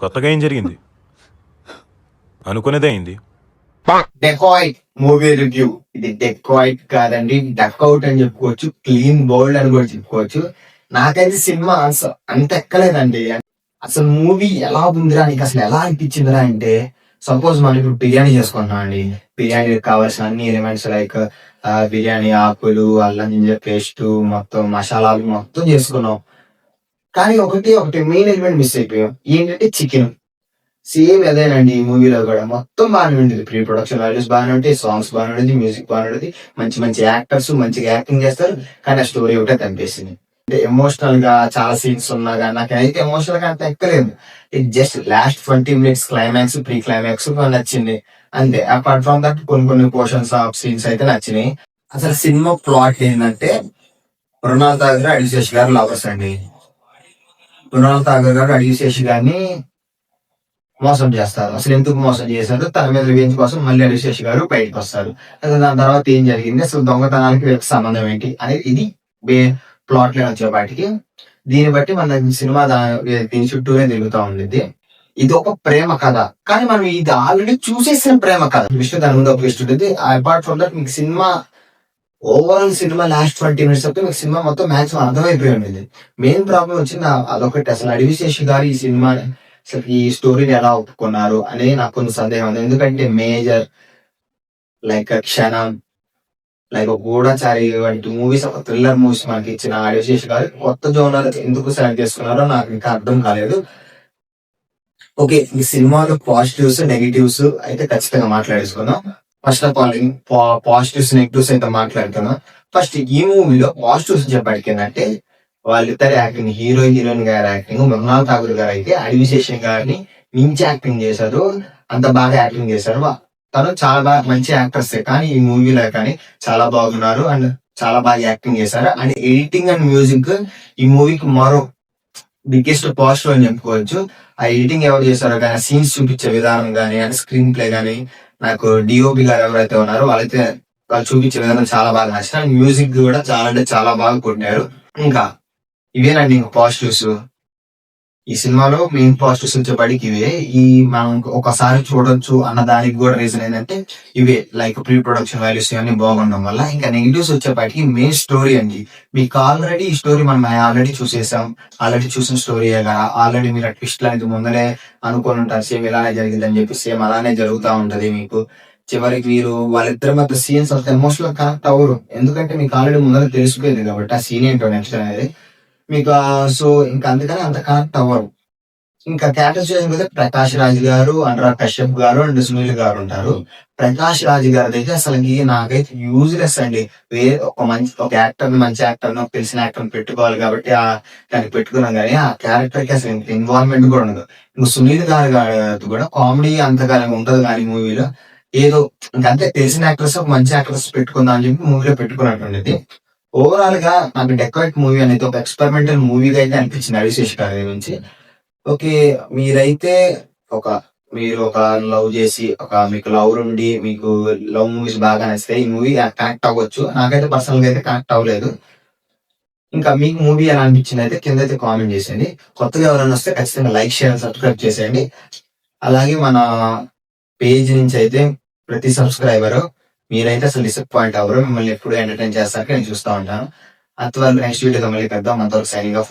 కొత్తగా ఏం జరిగింది? అనుకునేదే అయింది. Dacoit movie review. ఇది డెకాయిట్ కాదండి, డక్అవుట్ అని చెప్పుకోవచ్చు, క్లీన్ బౌల్డ్ అని కూడా చెప్పుకోవచ్చు. నాకైతే సినిమా అంత ఎక్కలేదండి. అసలు మూవీ ఎలా ఉందిరా, నీకు అసలు ఎలా అనిపించిందిరా అంటే, సపోజ్ మనం ఇప్పుడు బిర్యానీ చేసుకుంటున్నాం అండి. బిర్యానీకి కావాల్సిన అన్ని ఎలిమెంట్స్ లైక్ బిర్యానీ ఆకులు, అల్లం జింజర్ పేస్ట్, మొత్తం మసాలాలు మొత్తం చేసుకున్నాం. కానీ ఒకటి మెయిన్ ఎలిమెంట్ మిస్ అయిపోయాం. ఏంటంటే చికెన్. సేమ్ అదేనండి ఈ మూవీలో కూడా మొత్తం బాగానే ఉండేది. ప్రీ ప్రొడక్షన్ వాల్యూస్ బాగానే ఉంటాయి, సాంగ్స్ బాగానే ఉండేది, మ్యూజిక్ బాగానే ఉండేది, మంచి మంచి యాక్టర్స్ మంచిగా యాక్టింగ్ చేస్తారు. కానీ ఆ స్టోరీ ఒకటే కనిపిస్తుంది. అంటే ఎమోషనల్ గా చాలా సీన్స్ ఉన్నా కానీ నాకైతే ఎమోషనల్ గా అంత ఎక్కలేదు. It just last 20 minutes climax, pre climax నచ్చింది అంతే. అపార్ట్ ఫ్రమ్ దట్ కొన్ని పోర్షన్స్ ఆఫ్ సీన్స్ అయితే నచ్చినాయి. అసలు సినిమా ప్లాట్ ఏంటంటే, మృణాల్ ఠాగూర్ అడిశేష్ గారు లవర్స్ అండి. మృణాల్ ఠాగూర్ గారు అడిశేష్ గారిని మోసం చేస్తారు. అసలు ఎందుకు మోసం చేశారు, తన మీద రివెంజ్ కోసం మళ్ళీ అడిశేష్ గారు బయటకు వస్తారు. అసలు దాని తర్వాత ఏం జరిగింది, అసలు దొంగతనానికి వీళ్ళకి సంబంధం ఏంటి అనేది ఇది ప్లాట్ లో వచ్చేపాటికి. దీన్ని బట్టి మన సినిమా దీని చుట్టూనే తిరుగుతూ ఉండేది. ఇది ఒక ప్రేమ కథ, కానీ మనం ఇది ఆల్రెడీ చూసేసిన ప్రేమ కథ. విష్ణు దాని ముందు ఒక విష్ణు ఉంటుంది. అపార్ట్ ఫ్రమ్ దట్ మీకు cinema overall cinema last 20 minutes అయితే మీకు సినిమా మొత్తం మ్యాక్సిమం అర్థమైపోయి ఉండేది. మెయిన్ ప్రాబ్లం వచ్చింది అదొకటి. అసలు అడిశేష్ గారు ఈ సినిమా అసలు ఈ స్టోరీని ఎలా ఒప్పుకున్నారు అనేది నాకు కొంచెం సందేహం ఉంది. ఎందుకంటే మేజర్ లైక్ క్షణం, లైక్ గూఢచారి వంటి మూవీస్, ఒక థ్రిల్లర్ మూవీస్ మనకి ఇచ్చిన అడిశేష్ గారు కొత్త జోనర్ ఎందుకు సెలెక్ట్ చేసుకున్నారో నాకు ఇంకా అర్థం కాలేదు. ఓకే, ఈ సినిమాలో పాజిటివ్స్ నెగిటివ్స్ అయితే ఖచ్చితంగా మాట్లాడేసుకుందాం. First of all positives negatives అయితే మాట్లాడుతున్నాం. ఫస్ట్ ఈ మూవీలో పాజిటివ్స్ చెప్పడానికి ఏంటంటే, వాళ్ళిద్దరు యాక్టింగ్, హీరోయిన్ గారి యాక్టింగ్. మృణాల్ ఠాగూర్ గారు అయితే అడిశేష్ గారిని మించి యాక్టింగ్ చేశారు. అంత బాగా యాక్టింగ్ చేశారు. తను చాలా బాగా మంచి యాక్టర్స్, కానీ ఈ మూవీలో కానీ చాలా బాగున్నారు అండ్ చాలా బాగా యాక్టింగ్ చేశారు. అండ్ ఎడిటింగ్ అండ్ మ్యూజిక్ ఈ మూవీకి మరో బిగ్గెస్ట్ పాజిటివ్ అని చెప్పుకోవచ్చు. ఆ ఎడిటింగ్ ఎవరు చేశారో కానీ, సీన్స్ చూపించే విధానం కానీ, అండ్ స్క్రీన్ ప్లే కానీ, నాకు డిఓపి గారు ఎవరైతే ఉన్నారో వాళ్ళు చూపించే విధానం చాలా బాగా నచ్చింది. అండ్ మ్యూజిక్ కూడా చాలా అంటే చాలా బాగా కొట్టారు. ఇంకా ఇవేనండి పాజిటివ్స్. ఈ సినిమాలో మెయిన్ పాజిటివ్స్ వచ్చేపాటికి ఇవే. ఈ మనం ఒకసారి చూడొచ్చు అన్న దానికి కూడా రీజన్ ఏంటంటే ఇవే, లైక్ ప్రీ ప్రొడక్షన్ వాల్యూస్ ఇవన్నీ బాగుండడం వల్ల. ఇంకా నెగిటివ్స్ వచ్చేపాటికి మెయిన్ స్టోరీ అండి. మీకు ఆల్రెడీ ఈ స్టోరీ మనం ఆల్రెడీ చూసేసాం, ఆల్రెడీ చూసిన స్టోరీ కదా. ఆల్రెడీ మీరు ట్విస్ట్ అనేది ముందరే అనుకుని ఉంటారు, సేమ్ ఇలానే జరిగింది అని చెప్పి. సేమ్ అలానే జరుగుతూ ఉంటది. మీకు చివరికి మీరు వాళ్ళిద్దరి మధ్య సీన్స్ అంత ఎమోషనల్ కనెక్ట్ అవ్వరు, ఎందుకంటే మీకు ఆల్రెడీ ముందర తెలిసిపోయింది కాబట్టి ఆ సీన్ ఏంటో నెక్స్ట్ అనేది మీకు. సో ఇంకా అందుకని అంత కనెక్ట్ అవ్వరు. ఇంకా క్యారెక్టర్స్ అయితే ప్రకాష్ రాజ్ గారు, అనురాగ్ కశ్యప్ గారు అండ్ సునీల్ గారు ఉంటారు. ప్రకాష్ రాజ్ గారి దగ్గర అసలు నాకైతే యూజ్లెస్ అండి. ఒక యాక్టర్, మంచి యాక్టర్, తెలిసిన యాక్టర్ పెట్టుకోవాలి కాబట్టి దానికి పెట్టుకున్నాం, కానీ ఆ క్యారెక్టర్ కి అసలు ఇన్వాల్వ్మెంట్ కూడా ఉండదు. ఇంకా సునీల్ గారు కూడా కామెడీ అంతగా ఉంటది, కానీ మూవీలో ఏదో ఇంకంతే తెలిసిన యాక్టర్స్, మంచి యాక్టర్స్ పెట్టుకుందాం అని చెప్పి మూవీలో పెట్టుకున్నట్టుండేది. ఓవరాల్ గా నాకు డెకాయిట్ మూవీ అనేది ఒక ఎక్స్పెరిమెంటల్ మూవీగా అయితే అనిపించింది అడిశేష్ గారి నుంచి. ఓకే, మీరు ఒక లవ్ చేసి, మీకు లవ్ ఉండి, మీకు లవ్ మూవీస్ బాగా నచ్చితే ఈ మూవీ కనెక్ట్ అవ్వచ్చు. నాకైతే పర్సనల్ గా అయితే కనెక్ట్ అవ్వలేదు. ఇంకా మీకు మూవీ ఎలా అనిపించింది అయితే కింద అయితే కామెంట్ చేసేయండి. కొత్తగా ఎవరైనా వస్తే ఖచ్చితంగా లైక్, షేర్, సబ్స్క్రైబ్ చేసేయండి. అలాగే మన పేజ్ నుంచి అయితే ప్రతి సబ్స్క్రైబర్ మీరైతే అసలు డిసప్పాయింట్ అవ్వరు, మిమ్మల్ని ఎప్పుడు ఎంటర్టైన్ చేస్తారని నేను చూస్తూ ఉంటాను. అంతవరకు నెక్స్ట్ వీడియోతో మళ్ళీ కలుద్దాం. అంతవరకు సైనింగ్ ఆఫ్.